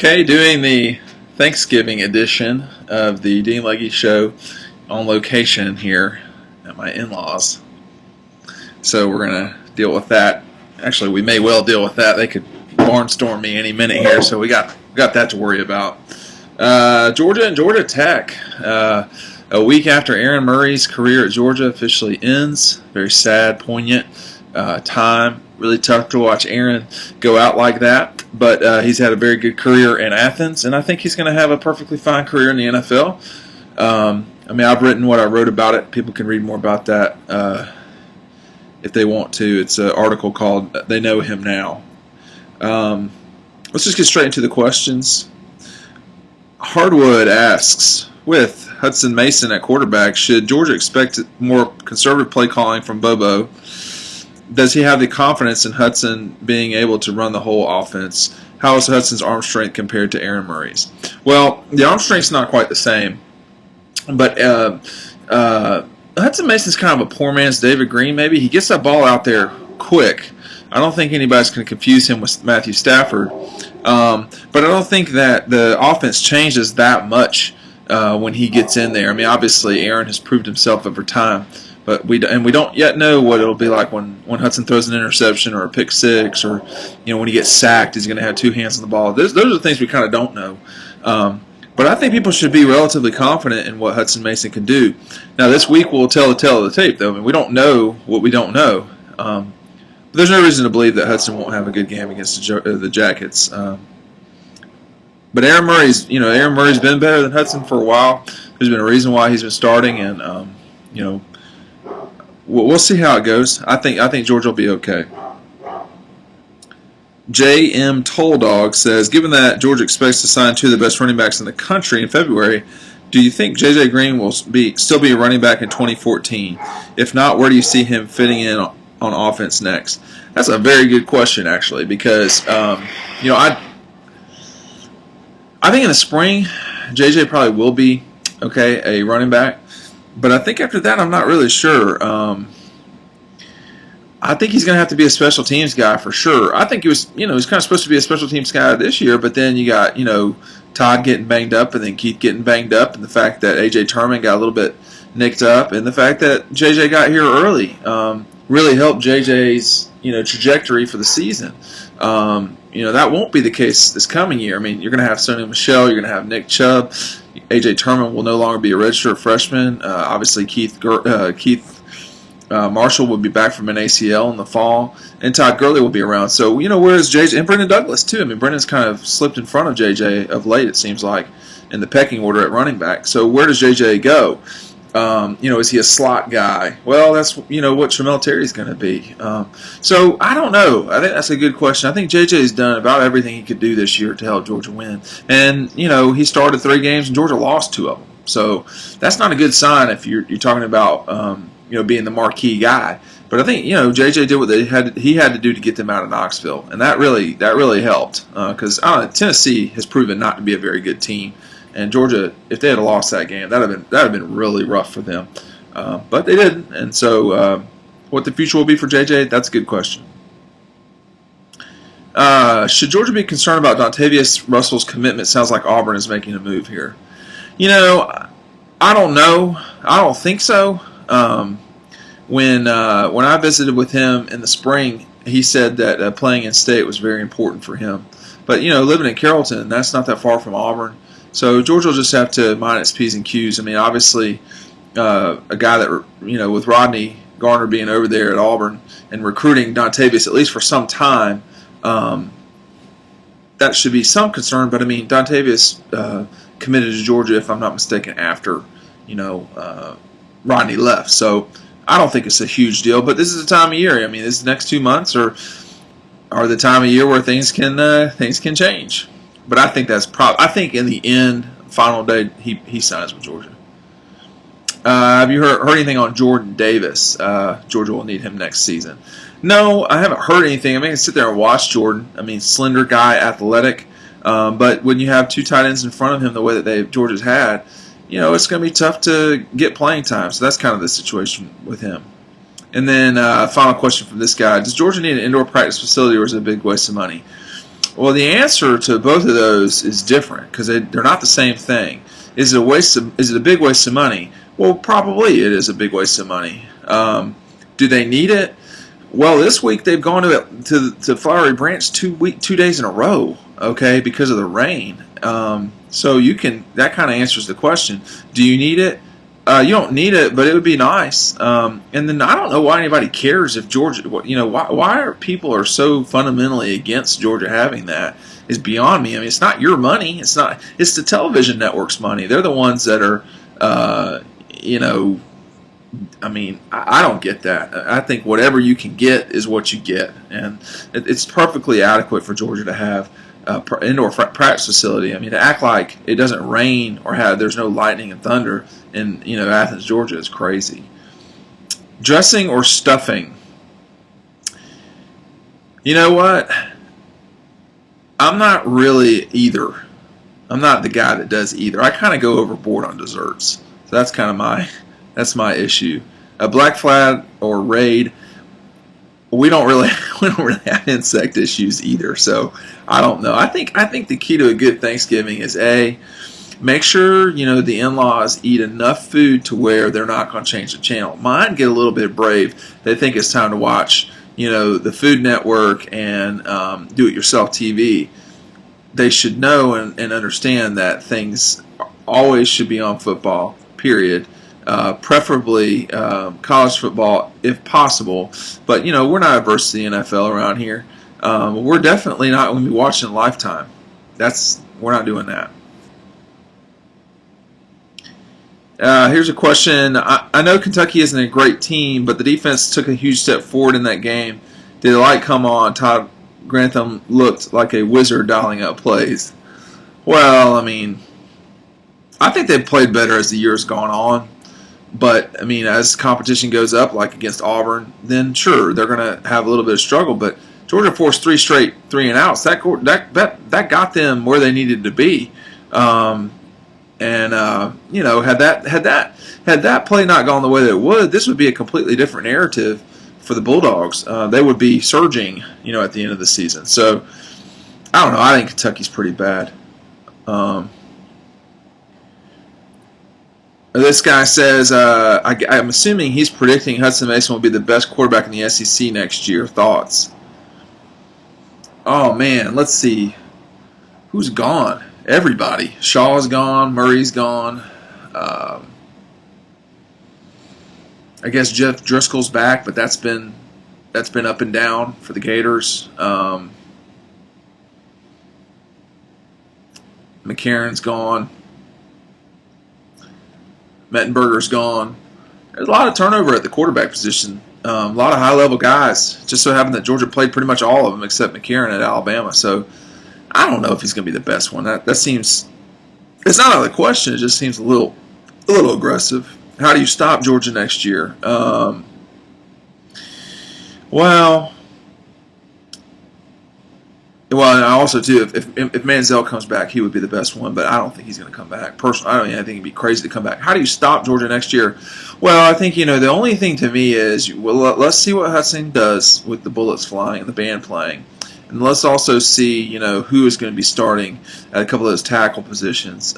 Okay, doing the Thanksgiving edition of the Dean Legge Show on location here at my in-laws. So we're going to deal with that. Actually, we may well deal with that. They could barnstorm me any minute here, so we got that to worry about. Georgia and Georgia Tech. A week after Aaron Murray's career at Georgia officially ends. Very sad, poignant time. Really tough to watch Aaron go out like that. But he's had a very good career in Athens, and I think he's going to have a perfectly fine career in the NFL. I've written what I wrote about it. People can read more about that if they want to. It's an article called They Know Him Now. Let's just get straight into the questions. Hardwood asks, with Hudson Mason at quarterback, should Georgia expect more conservative play calling from Bobo? Does he have the confidence in Hudson being able to run the whole offense? How is Hudson's arm strength compared to Aaron Murray's? Well, the arm strength's not quite the same. But Hudson Mason's kind of a poor man's David Green, maybe. He gets that ball out there quick. I don't think anybody's going to confuse him with Matthew Stafford. But I don't think that the offense changes that much when he gets in there. I mean, obviously, Aaron has proved himself over time. But we don't yet know what it'll be like when Hudson throws an interception or a pick six, or when he gets sacked, he's going to have two hands on the ball. Those are the things we kind of don't know. But I think people should be relatively confident in what Hudson Mason can do. Now, this week will tell the tale of the tape, though. I mean, we don't know what we don't know. But there's no reason to believe that Hudson won't have a good game against the Jackets. But Aaron Murray's been better than Hudson for a while. There's been a reason why he's been starting, and we'll see how it goes. I think Georgia will be okay. J.M. Tolldog says, given that Georgia expects to sign two of the best running backs in the country in February, do you think J.J. Green will still be a running back in 2014? If not, where do you see him fitting in on offense next? That's a very good question, actually, because I think in the spring, J.J. probably will be a running back. But I think after that, I'm not really sure. I think he's going to have to be a special teams guy for sure. I think he was kind of supposed to be a special teams guy this year, but then you got, Todd getting banged up and then Keith getting banged up, and the fact that A.J. Turman got a little bit nicked up, and the fact that J.J. got here early really helped J.J.'s, trajectory for the season. That won't be the case this coming year. I mean, you're going to have Sonny Michel, you're going to have Nick Chubb. A.J. Turman will no longer be a redshirt freshman. Obviously, Keith Marshall will be back from an ACL in the fall, and Todd Gurley will be around. So, whereas J.J. and Brendan Douglas, too. I mean, Brendan's kind of slipped in front of J.J. of late, it seems like, in the pecking order at running back. So, where does J.J. go? Is he a slot guy? Well, that's, what Tramel Terry's going to be. So, I don't know. I think that's a good question. I think J.J.'s done about everything he could do this year to help Georgia win. And, he started 3 games and Georgia lost 2 of them. So, that's not a good sign if you're talking about, being the marquee guy. But I think, J.J. did what he had to do to get them out of Knoxville. And that really helped. Because, Tennessee has proven not to be a very good team. And Georgia, if they had lost that game, that would have been really rough for them. But they didn't. And so what the future will be for JJ, that's a good question. Should Georgia be concerned about Dontavius Russell's commitment? Sounds like Auburn is making a move here. I don't know. I don't think so. When I visited with him in the spring, he said that playing in state was very important for him. But, living in Carrollton, that's not that far from Auburn. So Georgia will just have to mind its P's and Q's. I mean, obviously, a guy that, with Rodney Garner being over there at Auburn and recruiting Dontavius at least for some time, that should be some concern. But, I mean, Dontavius committed to Georgia, if I'm not mistaken, after, Rodney left. So I don't think it's a huge deal. But this is the time of year. I mean, this next 2 months are the time of year where things can change. But I think I think in the end, final day, he signs with Georgia. Have you heard anything on Jordan Davis? Georgia will need him next season. No, I haven't heard anything. I mean, I can sit there and watch Jordan. I mean, slender guy, athletic. But when you have 2 tight ends in front of him the way that Georgia's had, it's going to be tough to get playing time. So that's kind of the situation with him. And then final question from this guy. Does Georgia need an indoor practice facility, or is it a big waste of money? Well, the answer to both of those is different because they're not the same thing. Is it a big waste of money? Well, probably it is a big waste of money. Do they need it? Well, this week they've gone to Flowery Branch 2 days in a row. Okay, because of the rain. So that kind of answers the question. Do you need it? You don't need it, but it would be nice. And then I don't know why anybody cares if Georgia. Why are people so fundamentally against Georgia having that? Is beyond me. I mean, it's not your money. It's not. It's the television network's money. They're the ones that are. I mean, I don't get that. I think whatever you can get is what you get, and it's perfectly adequate for Georgia to have indoor practice facility. I mean, to act like it doesn't rain or there's no lightning and thunder in Athens, Georgia is crazy. Dressing or stuffing? You know what? I'm not really either. I'm not the guy that does either. I kind of go overboard on desserts. So that's kind of my issue. A black flag or raid. We don't really have insect issues either. So I don't know. I think the key to a good Thanksgiving is make sure the in-laws eat enough food to where they're not going to change the channel. Mine get a little bit brave. They think it's time to watch the Food Network and do-it-yourself TV. They should know and understand that things always should be on football, period. Preferably college football if possible. But, we're not averse to the NFL around here. We're definitely not going to be watching Lifetime. We're not doing that. Here's a question. I know Kentucky isn't a great team, but the defense took a huge step forward in that game. Did the light come on? Todd Grantham looked like a wizard dialing up plays. Well, I mean, I think they've played better as the year's gone on. But, I mean, as competition goes up, like against Auburn, then sure, they're going to have a little bit of struggle. But Georgia forced 3 straight 3-and-outs. That got them where they needed to be. Had that play not gone the way that it would, this would be a completely different narrative for the Bulldogs. They would be surging, at the end of the season. So, I don't know. I think Kentucky's pretty bad. This guy says, I'm assuming he's predicting Hudson Mason will be the best quarterback in the SEC next year. Thoughts? Oh, man. Let's see. Who's gone? Everybody. Shaw's gone. Murray's gone. I guess Jeff Driscoll's back, but that's been up and down for the Gators. McCarron's gone. Mettenberger's gone. There's a lot of turnover at the quarterback position. A lot of high-level guys. Just so happened that Georgia played pretty much all of them except McCarron at Alabama. So I don't know if he's going to be the best one. That seems – it's not out of the question. It just seems a little aggressive. How do you stop Georgia next year? Well, and also too, if Manziel comes back, he would be the best one. But I don't think he's going to come back. Personally, I think it'd be crazy to come back. How do you stop Georgia next year? Well, I think the only thing to me is let's see what Hudson does with the bullets flying and the band playing, and let's also see who is going to be starting at a couple of those tackle positions.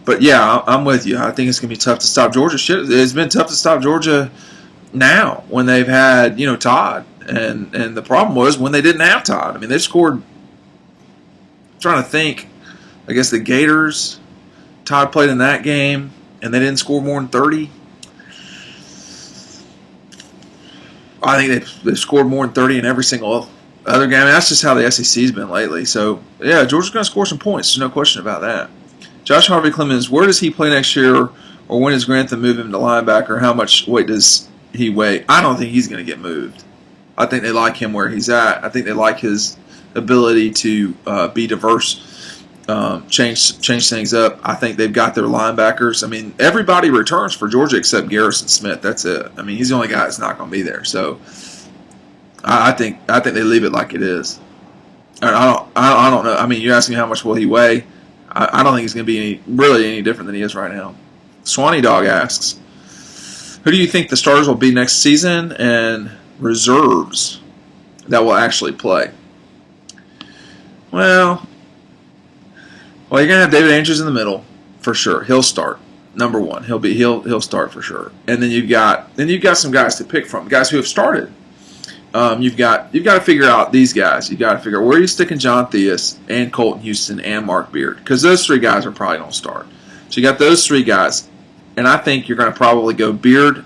But yeah, I'm with you. I think it's going to be tough to stop Georgia. It's been tough to stop Georgia now when they've had Todd. And the problem was when they didn't have Todd. I mean, they scored. I'm trying to think. I guess the Gators, Todd played in that game, and they didn't score more than 30. I think they've scored more than 30 in every single other game. I mean, that's just how the SEC's been lately. So, yeah, Georgia's going to score some points. There's no question about that. Josh Harvey Clemens, where does he play next year, or when does Grantham move him to linebacker? How much weight does he weigh? I don't think he's going to get moved. I think they like him where he's at. I think they like his ability to be diverse, change things up. I think they've got their linebackers. I mean, everybody returns for Georgia except Garrison Smith. That's it. I mean, he's the only guy that's not going to be there. So I think they leave it like it is. I don't know. I mean, you ask me how much will he weigh? I don't think he's going to be any different than he is right now. Swanee Dog asks, who do you think the starters will be next season and reserves that will actually play? Well, you're gonna have David Andrews in the middle for sure. He'll start. Number one, he'll start for sure. And then you've got some guys to pick from, guys who have started. You've got to figure out these guys. You've got to figure out where you're sticking John Theus and Colton Houston and Mark Beard, because those three guys are probably going to start. So you got those three guys, and I think you're going to probably go Beard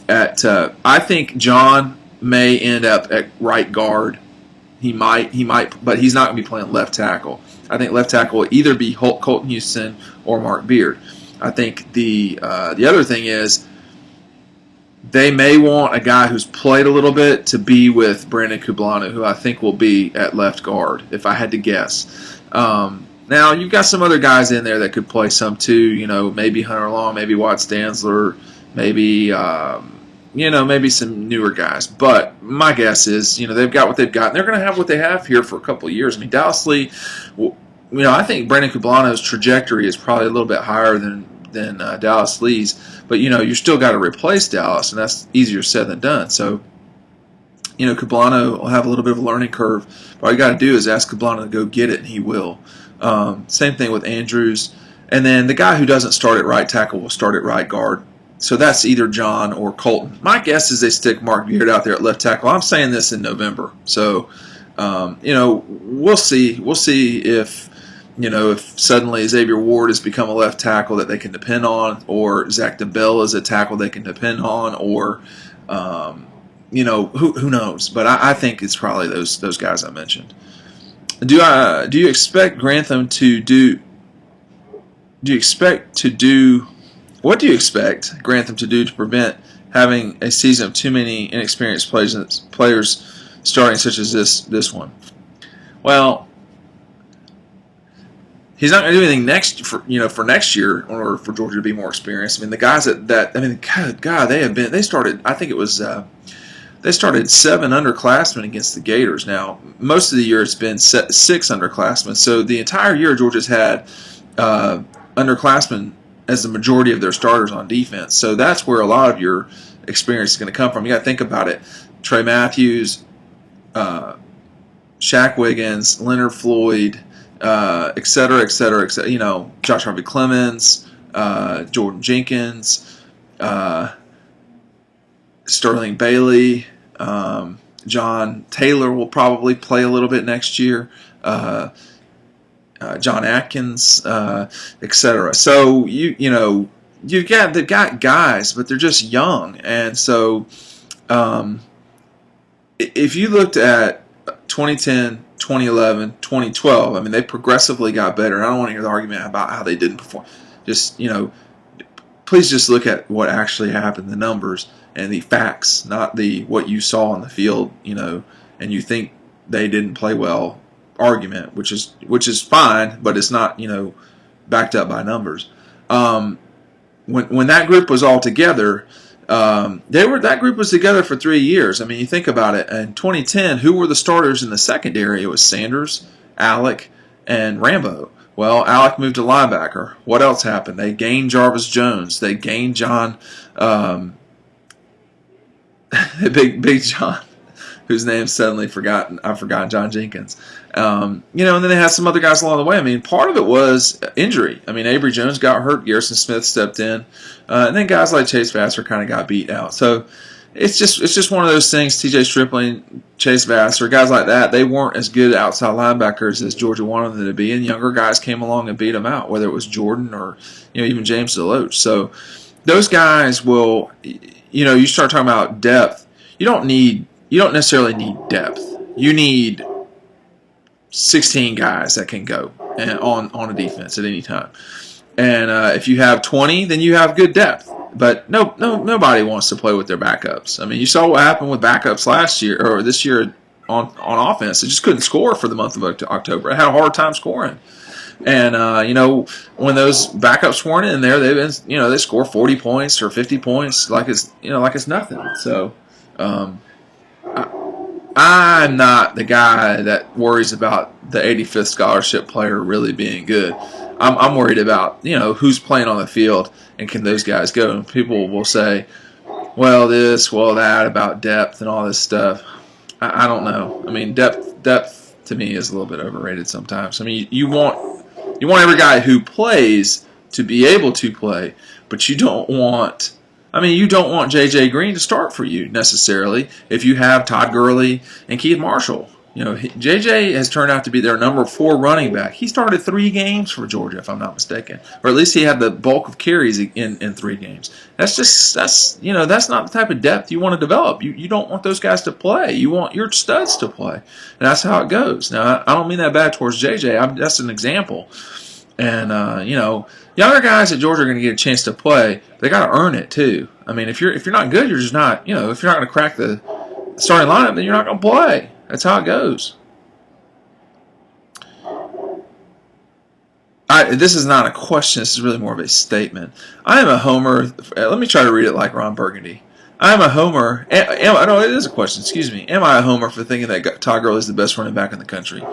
at. I think John may end up at right guard. He might, but he's not going to be playing left tackle. I think left tackle will either be Colton Houston or Mark Beard. I think the other thing is they may want a guy who's played a little bit to be with Brandon Kublanu, who I think will be at left guard, if I had to guess. Now, you've got some other guys in there that could play some too, maybe Hunter Long, maybe Watts Dantzler, maybe, maybe some newer guys. But my guess is, they've got what they've got, and they're going to have what they have here for a couple of years. I mean, Dallas Lee, I think Brandon Kublanu's trajectory is probably a little bit higher than Dallas Lee's, but you still got to replace Dallas, and that's easier said than done. So, Kublanu will have a little bit of a learning curve. All you got to do is ask Kublanu to go get it, and he will. Same thing with Andrews, and then the guy who doesn't start at right tackle will start at right guard. So that's either John or Colton. My guess is they stick Mark Beard out there at left tackle. I'm saying this in November, so we'll see. We'll see if suddenly Xavier Ward has become a left tackle that they can depend on, or Zach DeBell is a tackle they can depend on, or who knows? But I think it's probably those guys I mentioned. Do you expect Grantham to do? Do you expect to do? What do you expect Grantham to do to prevent having a season of too many inexperienced players starting, such as this one? Well, he's not going to do anything for next year in order for Georgia to be more experienced. I mean, the guys they started. I think it was they started 7 underclassmen against the Gators. Now, most of the year it's been 6 underclassmen. So the entire year Georgia's had underclassmen as the majority of their starters on defense. So that's where a lot of your experience is going to come from. You got to think about it. Trey Matthews, Shaq Wiggins, Leonard Floyd, et cetera, et cetera, et cetera. Josh Harvey Clemens, Jordan Jenkins, Sterling Bailey, John Taylor will probably play a little bit next year. John Atkins, etc. So they've got guys, but they're just young, and so if you looked at 2010, 2011, 2012, I mean, they progressively got better. I don't want to hear the argument about how they didn't perform. Just please just look at what actually happened, the numbers and the facts, not the what you saw on the field, and you think they didn't play well argument, which is fine, but it's not backed up by numbers. When that group was all together, that group was together for 3 years. I mean, you think about it. In 2010, who were the starters in the secondary? It was Sanders, Alec, and Rambo. Well, Alec moved to linebacker. What else happened? They gained Jarvis Jones. They gained John, Big John, whose name's suddenly forgotten. I've forgotten John Jenkins. And then they had some other guys along the way. I mean, part of it was injury. I mean, Avery Jones got hurt. Garrison Smith stepped in. And then guys like Chase Vassar kind of got beat out. So it's just one of those things. TJ Stripling, Chase Vassar, guys like that, they weren't as good outside linebackers as Georgia wanted them to be. And younger guys came along and beat them out, whether it was Jordan or even James DeLoach. So those guys will, you start talking about depth. You don't necessarily need depth. You need 16 guys that can go on a defense at any time. And if you have 20, then you have good depth. But nobody wants to play with their backups. I mean, you saw what happened with backups last year or this year on offense. They just couldn't score for the month of October. They had a hard time scoring. And when those backups weren't in there, they score 40 points or 50 points like it's nothing. So. I'm not the guy that worries about the 85th scholarship player really being good. I'm worried about who's playing on the field and can those guys go. And people will say, well, this, well, that about depth and all this stuff. I don't know. I mean, depth to me is a little bit overrated sometimes. I mean, you want every guy who plays to be able to play, but you don't want. I mean, you don't want J.J. Green to start for you necessarily if you have Todd Gurley and Keith Marshall. J.J. has turned out to be their number 4 running back. He started 3 games for Georgia, if I'm not mistaken, or at least he had the bulk of carries in 3 games. That's not the type of depth you want to develop. You don't want those guys to play. You want your studs to play, and that's how it goes. Now, I don't mean that bad towards J.J. That's an example, and younger guys at Georgia are going to get a chance to play. They got to earn it too. I mean, if you're not good, you're just not. If you're not going to crack the starting lineup, then you're not going to play. That's how it goes. This is not a question. This is really more of a statement. I am a homer. Let me try to read it like Ron Burgundy. I am a homer. No, it is a question. Excuse me. Am I a homer for thinking that Todd Gurley is the best running back in the country?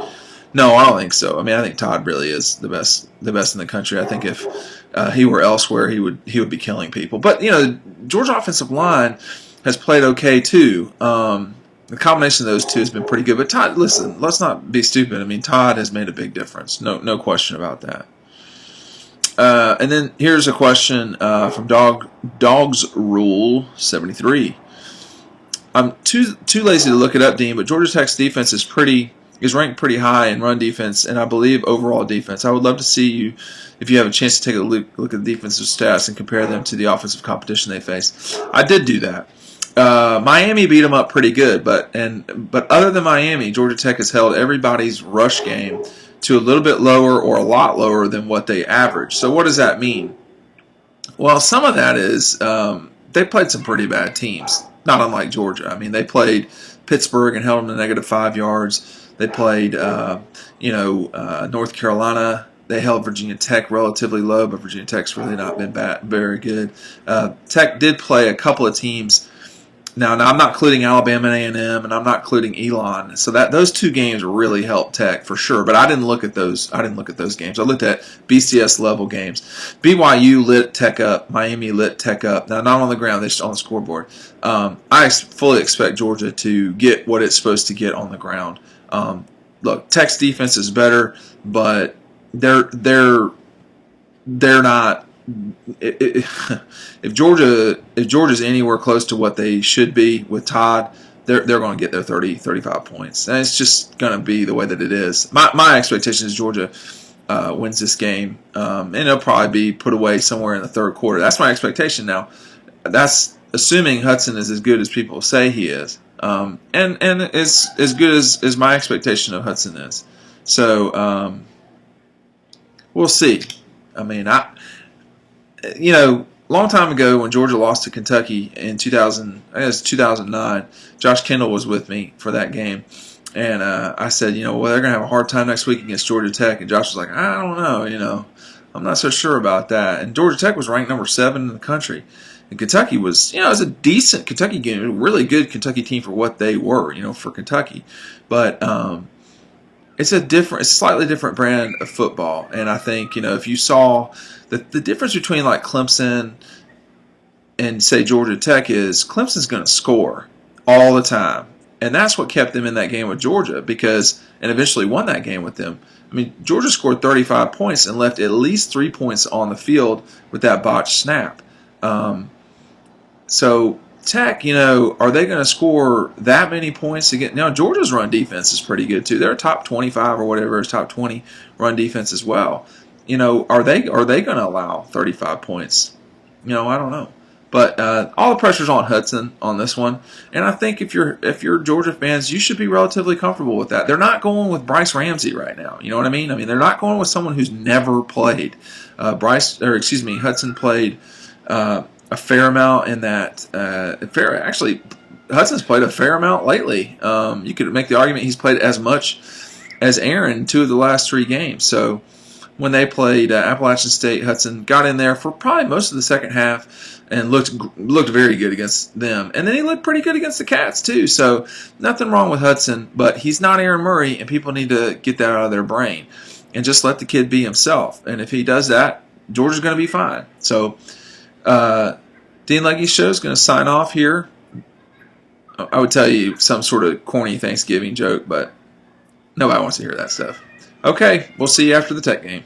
No, I don't think so. I mean, I think Todd really is the best in the country. I think if he were elsewhere, he would be killing people. But Georgia offensive line has played okay too. The combination of those two has been pretty good. But Todd, listen, let's not be stupid. I mean, Todd has made a big difference. No question about that. And then here's a question from Dogs Rule 73. I'm too lazy to look it up, Dean, but Georgia Tech's defense is ranked pretty high in run defense, and I believe overall defense. I would love to see you, if you have a chance to take a look at the defensive stats and compare them to the offensive competition they face. I did do that. Miami beat them up pretty good, but other than Miami, Georgia Tech has held everybody's rush game to a little bit lower or a lot lower than what they average. So what does that mean? Well, some of that is they played some pretty bad teams, not unlike Georgia. I mean, they played Pittsburgh and held them to -5 yards. They played North Carolina. They held Virginia Tech relatively low, but Virginia Tech's really not been very good. Tech did play a couple of teams. Now I'm not including Alabama and A&M, and I'm not including Elon. So those 2 games really helped Tech for sure. But I didn't look at those. Games. I looked at BCS level games. BYU lit Tech up. Miami lit Tech up. Now not on the ground, they're just on the scoreboard. I fully expect Georgia to get what it's supposed to get on the ground. Look, Tech's defense is better, but they're not. If Georgia's anywhere close to what they should be with Todd, they're going to get their 35 points, and it's just going to be the way that it is. My expectation is Georgia wins this game, and it'll probably be put away somewhere in the third quarter. That's my expectation. Now, that's assuming Hudson is as good as people say he is, and as good as my expectation of Hudson is. So we'll see. I mean, long time ago when Georgia lost to Kentucky in 2009, Josh Kendall was with me for that game. And I said, they're going to have a hard time next week against Georgia Tech. And Josh was like, I don't know, I'm not so sure about that. And Georgia Tech was ranked number 7 in the country. And Kentucky was, it was a decent Kentucky game, a really good Kentucky team for what they were, for Kentucky. But it's a slightly different brand of football. And I think, if you saw the difference between like Clemson and say Georgia Tech is Clemson's going to score all the time. And that's what kept them in that game with Georgia and eventually won that game with them. I mean, Georgia scored 35 points and left at least 3 points on the field with that botched snap. So Tech, are they going to score that many points again? Now, Georgia's run defense is pretty good too. They're top 25 or whatever, it's top 20 run defense as well. Are they going to allow 35 points? I don't know. But all the pressure's on Hudson on this one, and I think if you're Georgia fans, you should be relatively comfortable with that. They're not going with Bryce Ramsey right now. You know what I mean? They're not going with someone who's never played. Hudson played a fair amount in that. Actually, Hudson's played a fair amount lately. You could make the argument he's played as much as Aaron in 2 of the last 3 games. So when they played Appalachian State, Hudson got in there for probably most of the second half and looked very good against them. And then he looked pretty good against the Cats too. So nothing wrong with Hudson, but he's not Aaron Murray, and people need to get that out of their brain and just let the kid be himself. And if he does that, Georgia's going to be fine. So Dean Legge's show is going to sign off here. I would tell you some sort of corny Thanksgiving joke, but Nobody wants to hear that stuff. Okay, we'll see you after the tech game.